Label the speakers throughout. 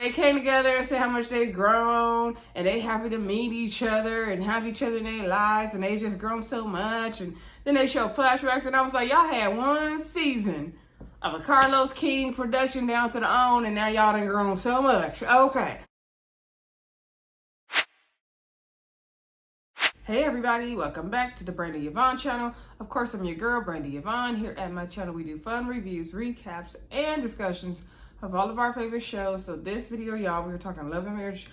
Speaker 1: They came together and said how much they've grown, and they happy to meet each other and have each other in their lives, and they just grown so much. And then they show flashbacks, and I was like, y'all had one season of a Carlos King production down to the own, and now y'all done grown so much. Okay. Hey everybody, welcome back to the Brandy Yvonne channel. Of course, I'm your girl, Brandy Yvonne. Here at my channel, we do fun reviews, recaps, and discussions of all of our favorite shows. So this video, y'all, we were talking Love and Marriage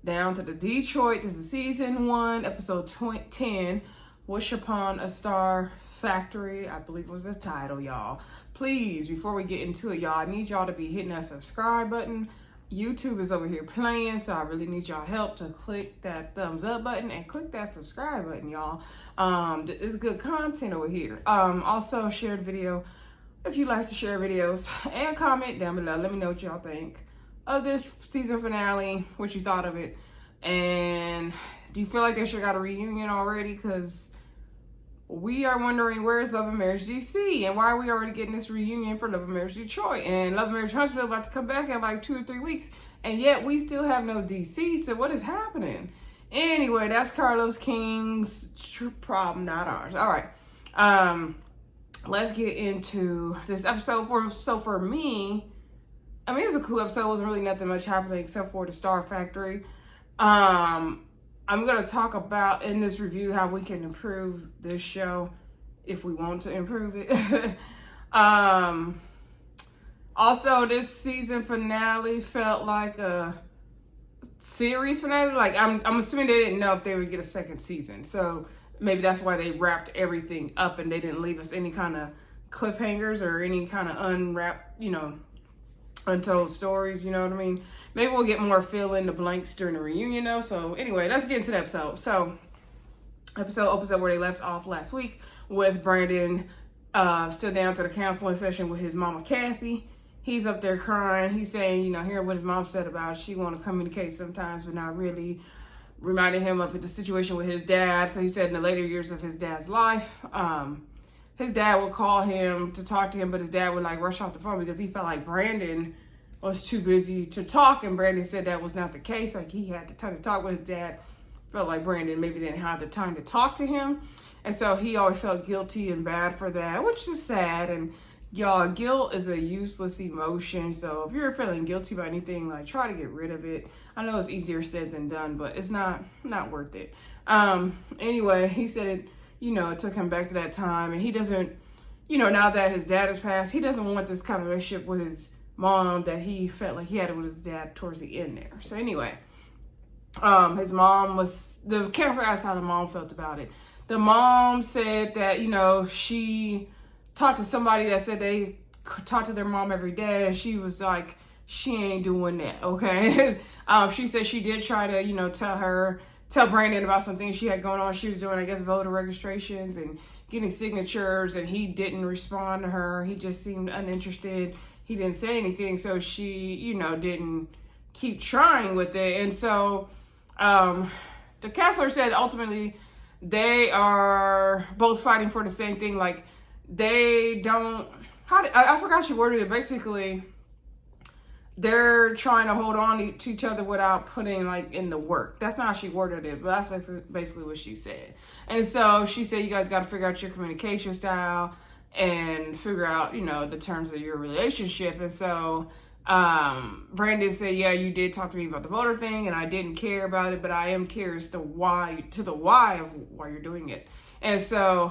Speaker 1: down to the Detroit. This is season 1, episode 10, Wish Upon a StarFactory, I believe was the title, y'all. Please, before we get into it, y'all, I need y'all to be hitting that subscribe button. YouTube is over here playing, so I really need y'all help to click that thumbs up button and click that subscribe button, y'all. It's good content over here. Also share the video if you like to share videos, and comment down below. Let me know what y'all think of this season finale, what you thought of it, and do you feel like they should got a reunion already? Because we are wondering, where's Love and Marriage DC, and why are we already getting this reunion for Love and Marriage Detroit? And Love and Marriage Huntsville about to come back in like 2 or 3 weeks, and yet we still have no DC. So what is happening? Anyway, that's Carlos King's problem, not ours. All right, let's get into this episode. For me, I mean, it was a cool episode. It wasn't really nothing much happening except for the StarFactory. I'm going to talk about in this review how we can improve this show if we want to improve it. Also, this season finale felt like a series finale. Like, I'm assuming they didn't know if they would get a second season. So maybe that's why they wrapped everything up and they didn't leave us any kind of cliffhangers or any kind of unwrapped, untold stories, you know what I mean? Maybe we'll get more fill in the blanks during the reunion though. So anyway, let's get into the episode. So episode opens up where they left off last week with Brandon still down to the counseling session with his mama Kathy. He's up there crying. He's saying, hearing what his mom said about she want to communicate sometimes, but not really. Reminded him of the situation with his dad. So he said in the later years of his dad's life, his dad would call him to talk to him, but his dad would like rush off the phone because he felt like Brandon was too busy to talk. And Brandon said that was not the case. Like, he had the time to talk with his dad. Felt like Brandon maybe didn't have the time to talk to him. And so he always felt guilty and bad for that, which is sad. And y'all, guilt is a useless emotion. So if you're feeling guilty about anything, like, try to get rid of it. I know it's easier said than done, but it's not worth it. Anyway, he said it, it took him back to that time, and he doesn't, now that his dad has passed, he doesn't want this kind of relationship with his mom that he felt like he had with his dad towards the end there. So anyway, his mom the counselor asked how the mom felt about it. The mom said that, she talked to somebody that said they talk to their mom every day, and she was like, she ain't doing that, okay? She said she did try to, tell Brandon about some things she had going on. She was doing, I guess, voter registrations and getting signatures, and he didn't respond to her. He just seemed uninterested. He didn't say anything, so she, didn't keep trying with it. And so the counselor said ultimately they are both fighting for the same thing. Like, they don't, I forgot she worded it. Basically, they're trying to hold on to each other without putting in the work. That's not how she worded it, but that's basically what she said. And so she said, you guys got to figure out your communication style and figure out, the terms of your relationship. And so Brandon said, yeah, you did talk to me about the voter thing, and I didn't care about it, but I am curious the why of why you're doing it. And so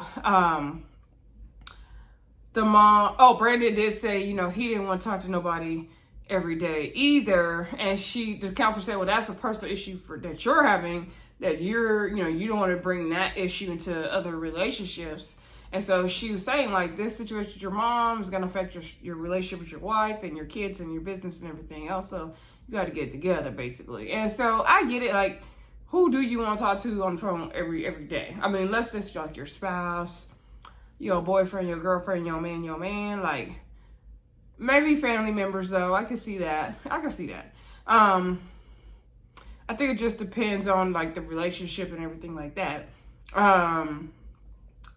Speaker 1: Brandon did say, he didn't want to talk to nobody every day either. And the counselor said, well, that's a personal issue that you're having, that you don't want to bring that issue into other relationships. And so she was saying, like, this situation with your mom is going to affect your relationship with your wife and your kids and your business and everything else. So you got to get together, basically. And so I get it. Like, who do you want to talk to on the phone every day? I mean, unless it's like your spouse, your boyfriend, your girlfriend, your man, like, maybe family members, though. I can see that. I think it just depends on, like, the relationship and everything like that.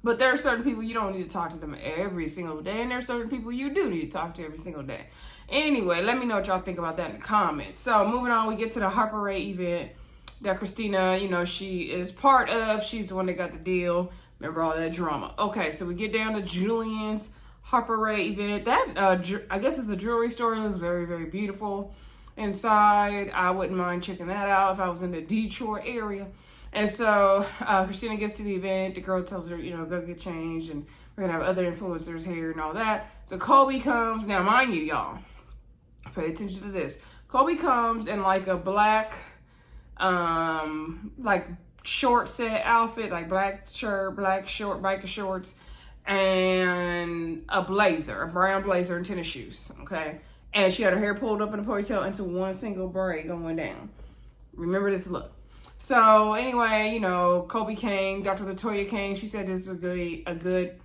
Speaker 1: But there are certain people you don't need to talk to them every single day, and there are certain people you do need to talk to every single day. Anyway, let me know what y'all think about that in the comments. So moving on, we get to the Harper Ray event that Kristina, you know, she is part of. She's the one that got the deal. Remember all that drama. Okay, so we get down to Julian's Harper Ray event. That, I guess it's a jewelry store. It looks very, very beautiful inside. I wouldn't mind checking that out if I was in the Detroit area. And so Kristina gets to the event. The girl tells her, you know, go get changed, and we're going to have other influencers here and all that. So Kolby comes. Now, mind you, y'all, pay attention to this. Kolby comes in like a black, like short set outfit, like black shirt, black short, biker shorts, and a blazer, a brown blazer and tennis shoes, okay? And she had her hair pulled up in a ponytail into one single braid going down. Remember this look. So anyway, you know, Kolby came, Dr. Latoya came. She said this was a good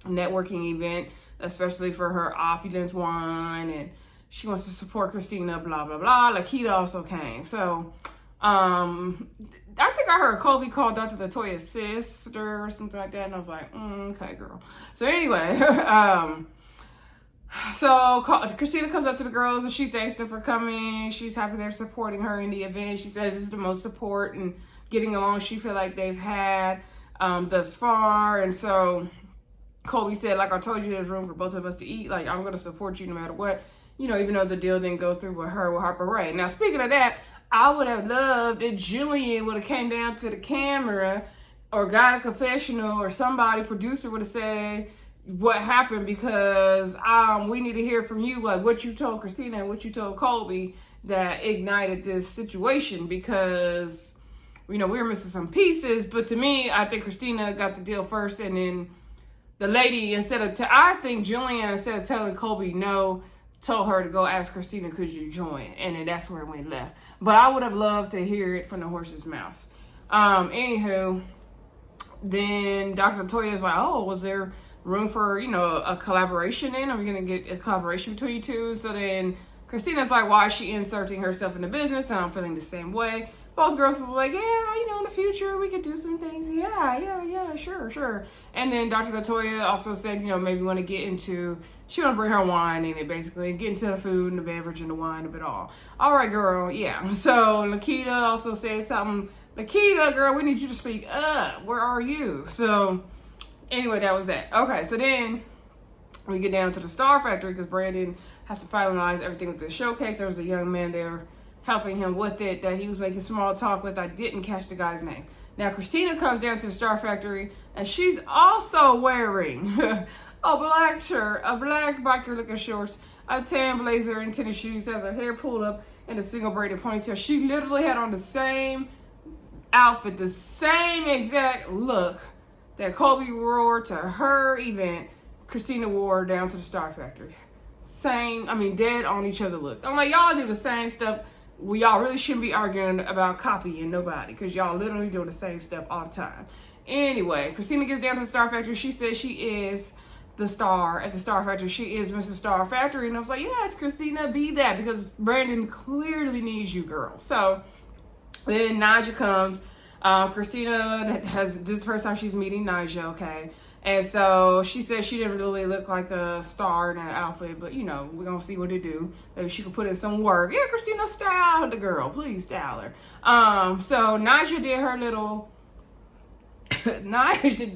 Speaker 1: networking event, especially for her opulence wine, and she wants to support Kristina, blah, blah, blah. Lakita also came. So, I think I heard Kolby call Dr. Latoya's sister or something like that, and I was like, okay, girl. So anyway, so Kristina comes up to the girls, and she thanks them for coming. She's happy they're supporting her in the event. She said this is the most support and getting along she feel like they've had thus far. And so Kolby said, like I told you, there's room for both of us to eat. Like, I'm going to support you no matter what. You know, even though the deal didn't go through with her, with Harper Ray. Now, speaking of that, I would have loved if Julian would have came down to the camera or got a confessional, or somebody, producer, would have said what happened, because we need to hear from you, like what you told Kristina and what you told Kolby that ignited this situation, because, you know, we were missing some pieces. But to me, I think Kristina got the deal first, and then the lady, I think Julian, instead of telling Kolby no, told her to go ask Kristina, could you join? And then that's where it went left. But I would have loved to hear it from the horse's mouth. Anywho, then Dr. Latoya is like, oh, was there room for, you know, a collaboration in? Are we going to get a collaboration between you two? So then Kristina's like, why is she inserting herself in the business? And I'm feeling the same way. Both girls were like, yeah, you know, in the future we could do some things. Yeah, sure. And then Dr. Latoya also said, you know, maybe want to get into, she want to bring her wine in it, basically, and get into the food and the beverage and the wine of it all. All right, girl, yeah. So Lakita also said something. Lakita, girl, we need you to speak up. Where are you? So anyway, that was that. Okay, so then we get down to the StarFactory, because Brandon has to finalize everything with the showcase. There was a young man there helping him with it that he was making small talk with. I didn't catch the guy's name. Now, Kristina comes down to the StarFactory, and she's also wearing a black shirt, a black biker looking shorts, a tan blazer, and tennis shoes, has her hair pulled up in a single braided ponytail. She literally had on the same outfit, the same exact look that Kolby wore to her event, Kristina wore down to the StarFactory. Same, I mean, dead on each other look. I'm like, y'all do the same stuff. Y'all really shouldn't be arguing about copying nobody, because y'all literally doing the same stuff all the time. Anyway, Kristina gets down to the StarFactory. She says she is the star at the StarFactory. She is Mrs. StarFactory. And I was like, yeah, it's Kristina, be that, because Brandon clearly needs you, girl. So then Naja comes. Kristina this is the first time she's meeting Naja, okay? And so she said she didn't really look like a star in that outfit, but, you know, we're going to see what it do. Maybe she could put in some work. Yeah, Kristina, style the girl. Please style her. So Naja did her little... Naja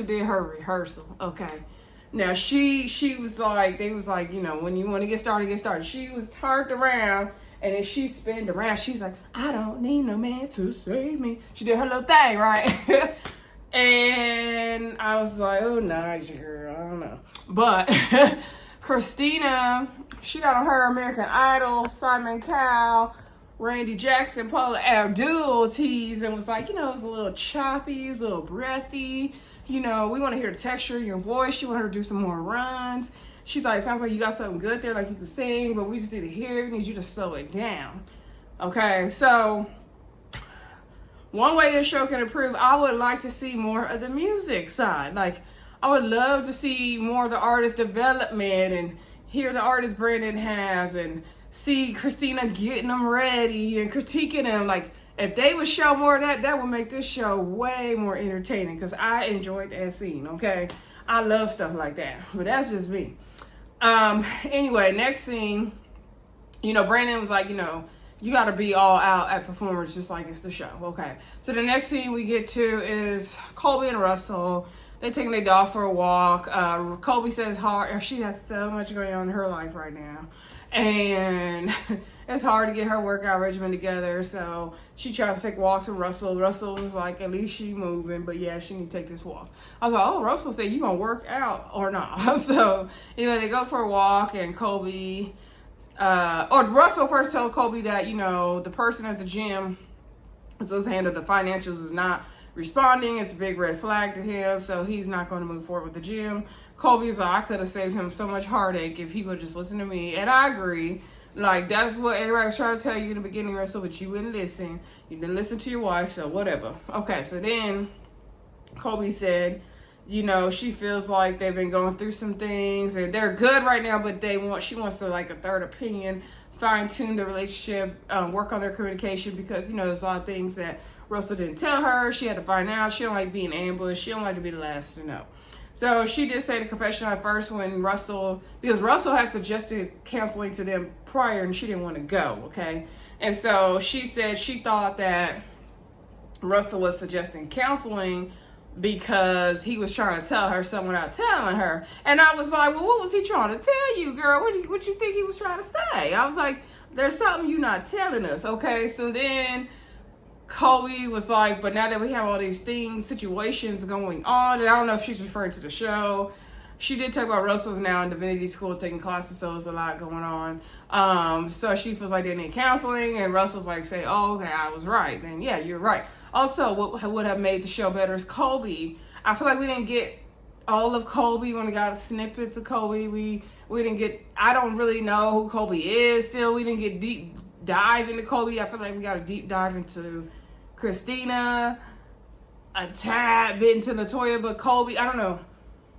Speaker 1: did her rehearsal, okay? Now, she was like, they was like, you know, when you want to get started, get started. She was turned around, and then she spinned around. She's like, I don't need no man to save me. She did her little thing, right? And I was like, oh, Naja, girl, I don't know. But Kristina, she got on her American Idol, Simon Cowell, Randy Jackson, Paula Abdul tease, and was like, you know, it was a little choppy, it was a little breathy. You know, we want to hear the texture of your voice. She wanted her to do some more runs. She's like, sounds like you got something good there, like you can sing, but we just need to hear it. We need you to slow it down. Okay, so one way this show can improve, I would like to see more of the music side. Like, I would love to see more of the artist development and hear the artist Brandon has, and see Kristina getting them ready and critiquing them. Like, if they would show more of that, that would make this show way more entertaining, because I enjoyed that scene, okay? I love stuff like that, but that's just me. Anyway, next scene, Brandon was like, you got to be all out at performance just like it's the show. Okay. So the next scene we get to is Kolby and Russell. They're taking their dog for a walk. Kolby says she has so much going on in her life right now. And it's hard to get her workout regimen together. So she tried to take walks with Russell. Russell was like, at least she moving. But yeah, she need to take this walk. I was like, oh, Russell said, you going to work out or not? So, they go for a walk and Kolby... Russell first told Kolby that, the person at the gym who's supposed to handle the financials is not responding. It's a big red flag to him, so he's not going to move forward with the gym. Kolby's like, I could have saved him so much heartache if he would just listen to me. And I agree. Like, that's what everybody was trying to tell you in the beginning, Russell, but you wouldn't listen. You didn't listen to your wife, so whatever. Okay, so then Kolby said, she feels like they've been going through some things and they're good right now, but she wants to like a third opinion, fine tune the relationship, work on their communication because, there's a lot of things that Russell didn't tell her. She had to find out. She don't like being ambushed. She don't like to be the last to know. So she did say the confession at first because Russell had suggested counseling to them prior and she didn't want to go. Okay. And so she said she thought that Russell was suggesting counseling because he was trying to tell her something without telling her. And I was like, well, what was he trying to tell you, girl? What you think he was trying to say? I was like, there's something you're not telling us, okay? So then Kolby was like, but now that we have all these situations going on, and I don't know if she's referring to the show. She did talk about Russell's now in divinity school taking classes, so there's a lot going on. So she feels like they need counseling, and Russell's like, say, oh, okay, I was right. Then, yeah, you're right. Also, what would have made the show better is Kolby. I feel like we didn't get all of Kolby when we got snippets of Kolby. We didn't get, I don't really know who Kolby is still. We didn't get deep dive into Kolby. I feel like we got a deep dive into Kristina, a tad bit into Latoya, but Kolby, I don't know.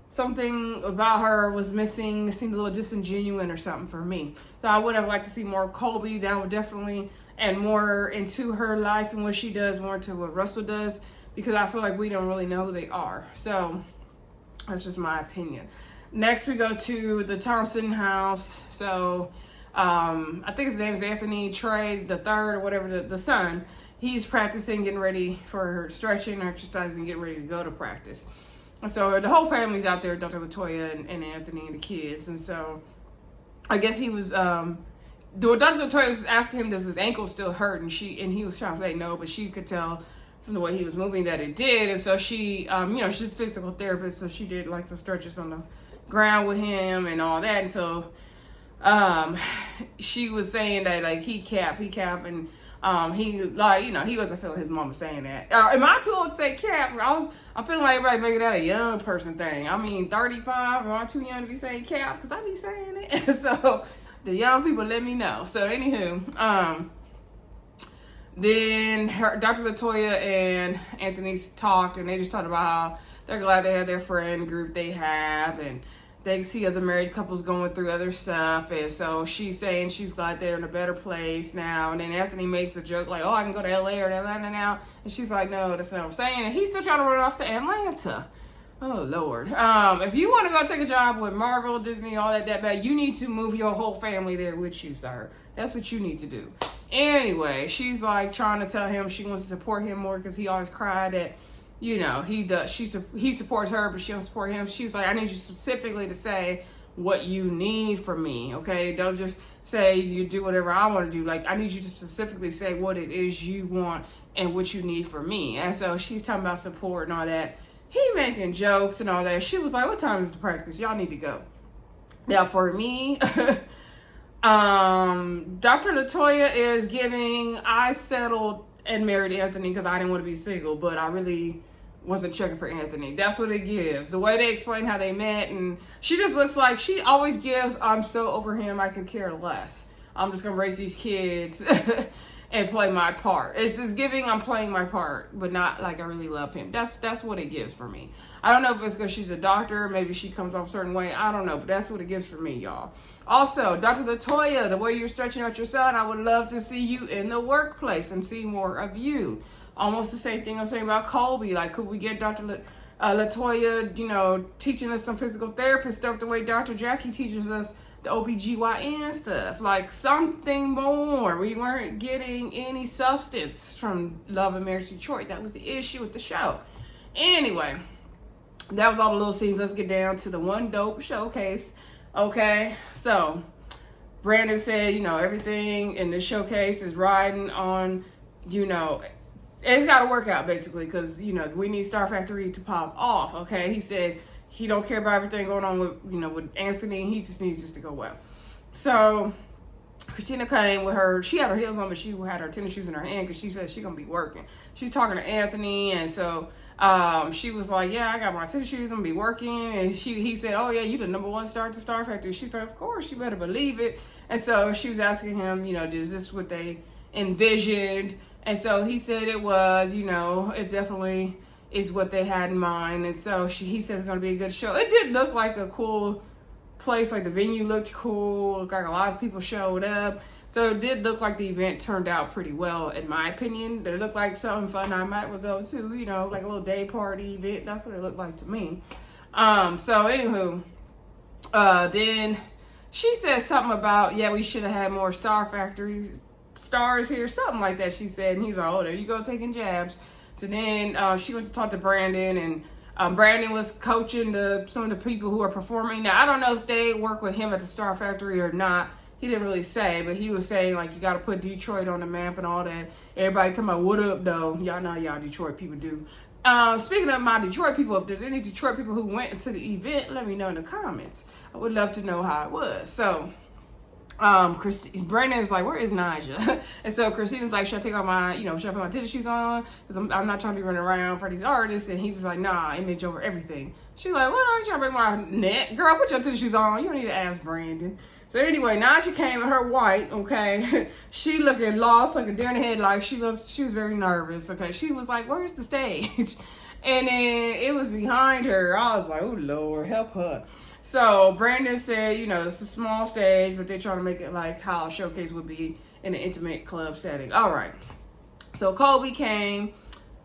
Speaker 1: Something about her was missing. It seemed a little disingenuous or something for me. So I would have liked to see more of Kolby. That would definitely, and more into her life and what she does, more into what Russell does, because I feel like we don't really know who they are. So that's just my opinion. Next, we go to the Thompson house. So I think his name is Anthony Trey the third or whatever, the son. He's practicing, getting ready for her stretching, exercising, getting ready to go to practice. So the whole family's out there, Dr. Latoya and Anthony and the kids. And so I guess he was, Dr. Latoya was asking him, does his ankle still hurt? And he was trying to say no, but she could tell from the way he was moving that it did. And so she, she's a physical therapist, so she did like the stretches on the ground with him and all that. And so she was saying that like he cap, and he like, he wasn't feeling his mama saying that. Am I too old to say cap? I'm feeling like everybody making that a young person thing. I mean, 35, am I too young to be saying cap? Because I be saying it. So the young people let me know. So anywho, then Dr. Latoya and Anthony talked, and they just talked about how they're glad they have their friend group they have, and they see other married couples going through other stuff. And so she's saying she's glad they're in a better place now. And then Anthony makes a joke like, oh, I can go to LA or Atlanta now. And she's like, no, that's not what I'm saying. And he's still trying to run off to Atlanta. Oh, Lord. If you want to go take a job with Marvel, Disney, all that bad, you need to move your whole family there with you, sir. That's what you need to do. Anyway, she's like trying to tell him she wants to support him more because he always cried that, he does. He supports her, but she don't support him. She's like, I need you specifically to say what you need from me, okay? Don't just say you do whatever I want to do. Like, I need you to specifically say what it is you want and what you need from me. And so she's talking about support and all that. He making jokes and all that. She was like, what time is the practice? Y'all need to go. Now, for me, Dr. Latoya is giving, I settled and married Anthony because I didn't want to be single, but I really wasn't checking for Anthony. That's what it gives. The way they explain how they met, and she just looks like she always gives, I'm so over him, I can care less. I'm just going to raise these kids and play my part. It's just giving, I'm playing my part, but not like I really love him. That's what it gives for me. I don't know if it's because she's a doctor, maybe she comes off a certain way, I don't know, but that's what it gives for me, y'all. Also, Dr. Latoya, the way you're stretching out your son, I would love to see you in the workplace and see more of you. Almost the same thing I'm saying about Kolby. Like, could we get Dr. Latoya, you know, teaching us some physical therapist stuff the way Dr. Jackie teaches us the OBGYN stuff. Like something more. We weren't getting any substance from Love and Marriage Detroit. That was the issue with the show. Anyway, that was all the little scenes. Let's get down to the one dope showcase. Okay, so Brandon said, you know, everything in the showcase is riding on, you know, it's got to work out basically because, you know, we need StarFactory to pop off. Okay, he said he don't care about everything going on with, you know, with Anthony. He just needs this to go well. So Kristina came with her. She had her heels on, but she had her tennis shoes in her hand because she said she's gonna be working. She's talking to Anthony, and so she was like, "Yeah, I got my tennis shoes. I'm gonna be working." And he said, "Oh yeah, you the #1 star at the StarFactory." She said, "Of course, you better believe it." And so she was asking him, you know, is this what they envisioned? And so he said it was, you know, it definitely is what they had in mind. And so he said it's going to be a good show. It did look like a cool place. Like the venue looked cool. Like a lot of people showed up. So it did look like the event turned out pretty well, in my opinion. It looked like something fun I might would go to, you know, like a little day party event. That's what it looked like to me. So anywho, then she said something about, yeah, we should have had more StarFactory stars here, something like that, she said. And he's like, oh, there you go, taking jabs. So then she went to talk to Brandon, and Brandon was coaching some of the people who are performing. Now, I don't know if they work with him at the StarFactory or not. He didn't really say, but he was saying, like, you got to put Detroit on the map and all that. Everybody talking about, what up, though? Y'all know y'all Detroit people do. Speaking of my Detroit people, if there's any Detroit people who went to the event, let me know in the comments. I would love to know how it was. So Brandon's like, where is Naja? And so Kristina's like, should I take off my, you know, should I put my tennis shoes on? Because I'm not trying to be running around for these artists. And he was like, nah, image over everything. She's like, well, I ain't trying to break my neck. Girl, put your tennis shoes on. You don't need to ask Brandon. So anyway, Naja came in her white, okay? She looking lost, like a deer in the headlights. She was very nervous, okay? She was like, where's the stage? And then it was behind her. I was like, oh, Lord, help her. So Brandon said, you know, it's a small stage, but they're trying to make it like how a showcase would be in an intimate club setting. All right. So Kolby came.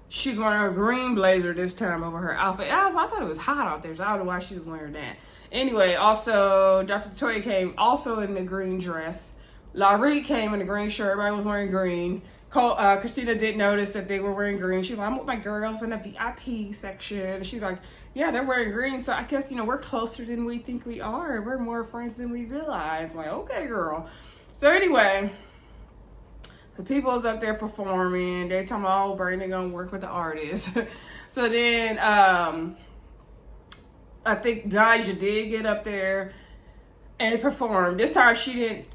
Speaker 1: She's wearing a green blazer this time over her outfit. I thought it was hot out there, so I don't know why she was wearing that. Anyway, also, Dr. Toya came also in the green dress. Lyriq came in the green shirt. Everybody was wearing green. Kristina did notice that they were wearing green. She's like, I'm with my girls in the VIP section. She's like, yeah, they're wearing green. So I guess, you know, we're closer than we think we are. We're more friends than we realize. Like, okay, girl. So anyway, the people's up there performing. They're talking about, oh, Brandon gonna work with the artists. So then, I think Naja did get up there and perform. This time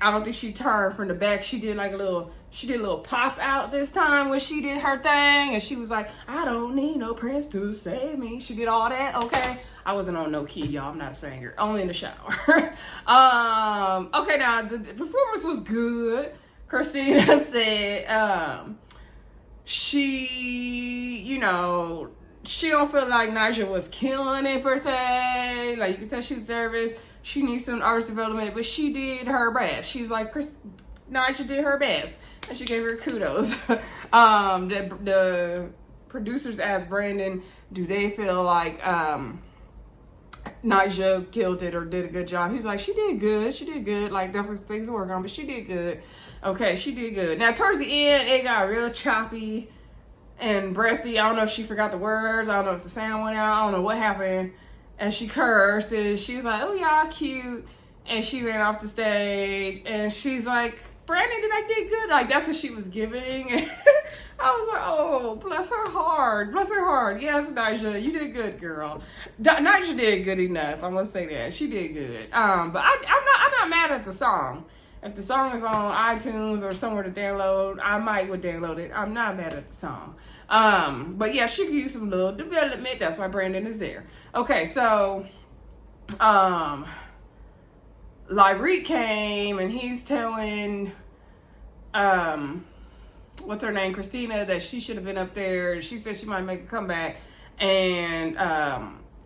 Speaker 1: I don't think she turned from the back. She did a little pop out this time when she did her thing. And she was like, I don't need no prince to save me. She did all that, okay? I wasn't on no key, y'all. I'm not a singer. Only in the shower. Okay, now the performance was good. Kristina said she, you know, she don't feel like Naja was killing it per se. Like, you can tell she was nervous. She needs some artist development, but she did her best. She was like, Naja did her best, and she gave her kudos. The producers asked Brandon, do they feel like Naja killed it or did a good job? He's like, she did good. She did good. Like, definitely things to work on, but she did good. Okay, she did good. Now, towards the end, it got real choppy and breathy. I don't know if she forgot the words. I don't know if the sound went out. I don't know what happened. And she cursed, and she's like, oh, y'all cute. And she ran off the stage, and she's like, Brandon, did I get good? Like, that's what she was giving. I was like, oh, bless her heart. Bless her heart. Yes, Naja, you did good, girl. Naja did good enough. I must say that. She did good. But I'm not mad at the song. If the song is on iTunes or somewhere to download, I would download it. I'm not mad at the song. But yeah, she could use some little development. That's why Brandon is there. Okay, so Lyriq came and he's telling what's her name, Kristina, that she should have been up there. She said she might make a comeback, and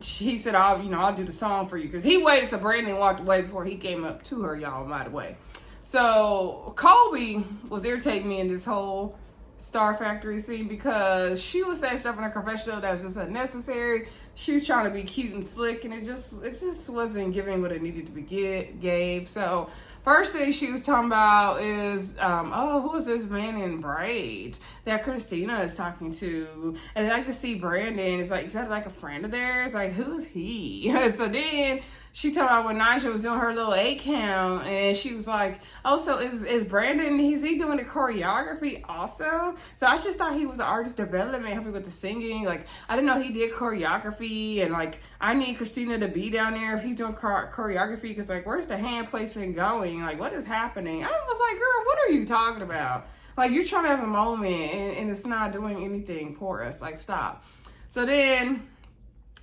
Speaker 1: he said, I'll do the song for you, because he waited till Brandon walked away before he came up to her, y'all, by the way. So Kolby was irritating me in this whole StarFactory scene because she was saying stuff in her confessional that was just unnecessary. She was trying to be cute and slick, and it just wasn't giving what it needed to be gave. So first thing she was talking about is, who is this man in braids that Kristina is talking to? And then I just see Brandon. It's like, is that like a friend of theirs? Like, who's he? So then she talked about when Nyjah was doing her little 8 count, and she was like, oh, so is Brandon, is he doing the choreography also? So I just thought he was an artist development, helping with the singing. Like, I didn't know he did choreography, and like, I need Kristina to be down there if he's doing choreography, because like, where's the hand placement going? Like, what is happening? I was like, girl, what are you talking about? Like, you're trying to have a moment, and it's not doing anything for us. Like, stop. So then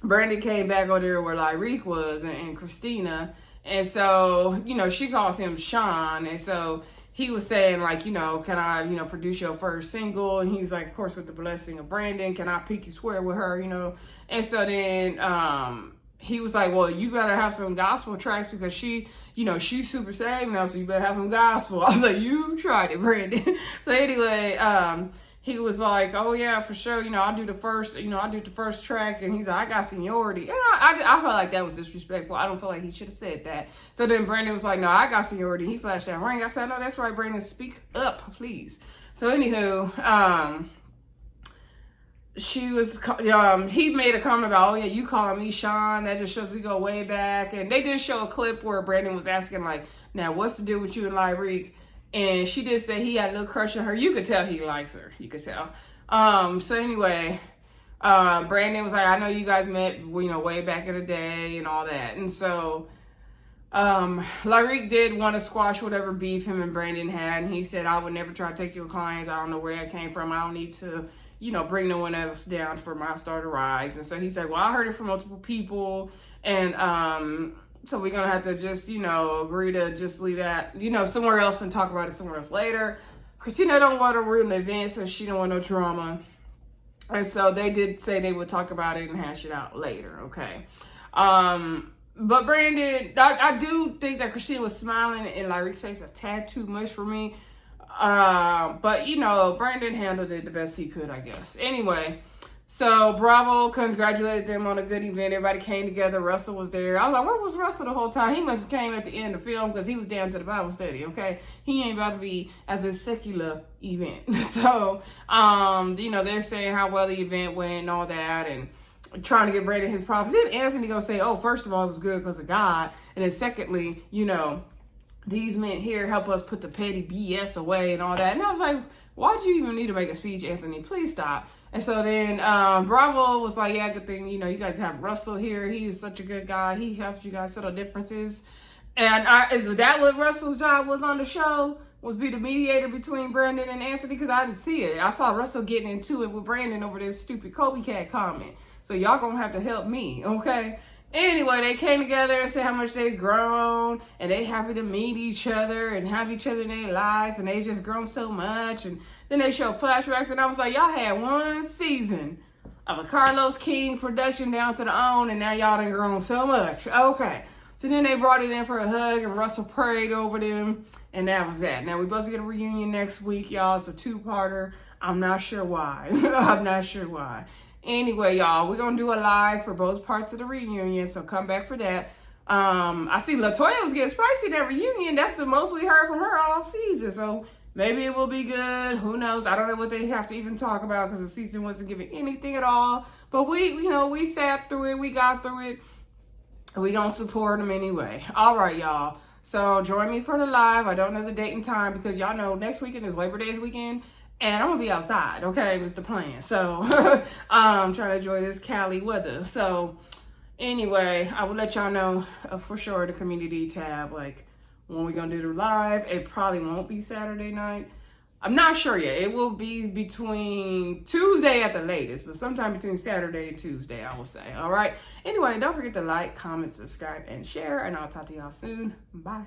Speaker 1: Brandon came back over there where Lyriq was and Kristina. And so, she calls him Sean. And so he was saying, like, can I, produce your first single? And he was like, of course, with the blessing of Brandon, can I pinky swear with her, And so then he was like, well, you better have some gospel tracks because she's super saved now, so you better have some gospel. I was like, you tried it, Brandon. So anyway, he was like, oh yeah, for sure. I'll do the first track. And he's like, I got seniority. And I felt like that was disrespectful. I don't feel like he should have said that. So then Brandon was like, no, I got seniority. He flashed that ring. I said, no, that's right, Brandon, speak up, please. So anywho, he made a comment about, oh yeah, you calling me Sean. That just shows we go way back. And they did show a clip where Brandon was asking, like, now what's the deal with you and Lyriq? And she did say he had a little crush on her. You could tell he likes her. You could tell. So anyway, Brandon was like, I know you guys met, way back in the day and all that. And so Lyriq did want to squash whatever beef him and Brandon had. And he said, I would never try to take your clients. I don't know where that came from. I don't need to, bring no one else down for my star to rise. And so he said, well, I heard it from multiple people. And so we're going to have to just, agree to just leave that, somewhere else and talk about it somewhere else later. Kristina don't want to ruin the event, so she don't want no drama. And so they did say they would talk about it and hash it out later, okay? But Brandon, I do think that Kristina was smiling in Lyriq's face a tad too much for me. But, Brandon handled it the best he could, I guess. Anyway, so Bravo congratulated them on a good event. Everybody came together. Russell was there. I was like, where was Russell the whole time? He must have came at the end of the film because he was down to the Bible study, okay? He ain't about to be at this secular event. So, they're saying how well the event went and all that and trying to get Brandon his props. Then Anthony gonna say, oh, first of all, it was good because of God. And then secondly, these men here help us put the petty BS away and all that. And I was like, why'd you even need to make a speech, Anthony? Please stop. And so then Bravo was like, yeah, good thing, you guys have Russell here. He is such a good guy. He helps you guys settle differences. And is that what Russell's job was on the show? Was be the mediator between Brandon and Anthony? Because I didn't see it. I saw Russell getting into it with Brandon over this stupid Kolby cat comment. So y'all gonna have to help me, okay? Anyway, they came together and said how much they've grown, and they happy to meet each other and have each other in their lives, and they just grown so much. And then they showed flashbacks, and I was like, y'all had one season of a Carlos King production down to the own, and now y'all done grown so much. Okay. So then they brought it in for a hug, and Russell prayed over them, and that was that. Now, we're supposed to get a reunion next week, y'all. It's a 2-parter. I'm not sure why. I'm not sure why. Anyway, y'all, we're going to do a live for both parts of the reunion, so come back for that. I see LaToya was getting spicy at that reunion. That's the most we heard from her all season, so maybe it will be good. Who knows? I don't know what they have to even talk about because the season wasn't giving anything at all. But we sat through it. We got through it. We're going to support them anyway. All right, y'all. So join me for the live. I don't know the date and time because y'all know next weekend is Labor Day's weekend. And I'm going to be outside, okay? Was the plan. So, I'm trying to enjoy this Cali weather. So, anyway, I will let y'all know for sure the community tab, like, when we're going to do the live. It probably won't be Saturday night. I'm not sure yet. It will be between Tuesday at the latest, but sometime between Saturday and Tuesday, I will say. All right? Anyway, don't forget to like, comment, subscribe, and share, and I'll talk to y'all soon. Bye.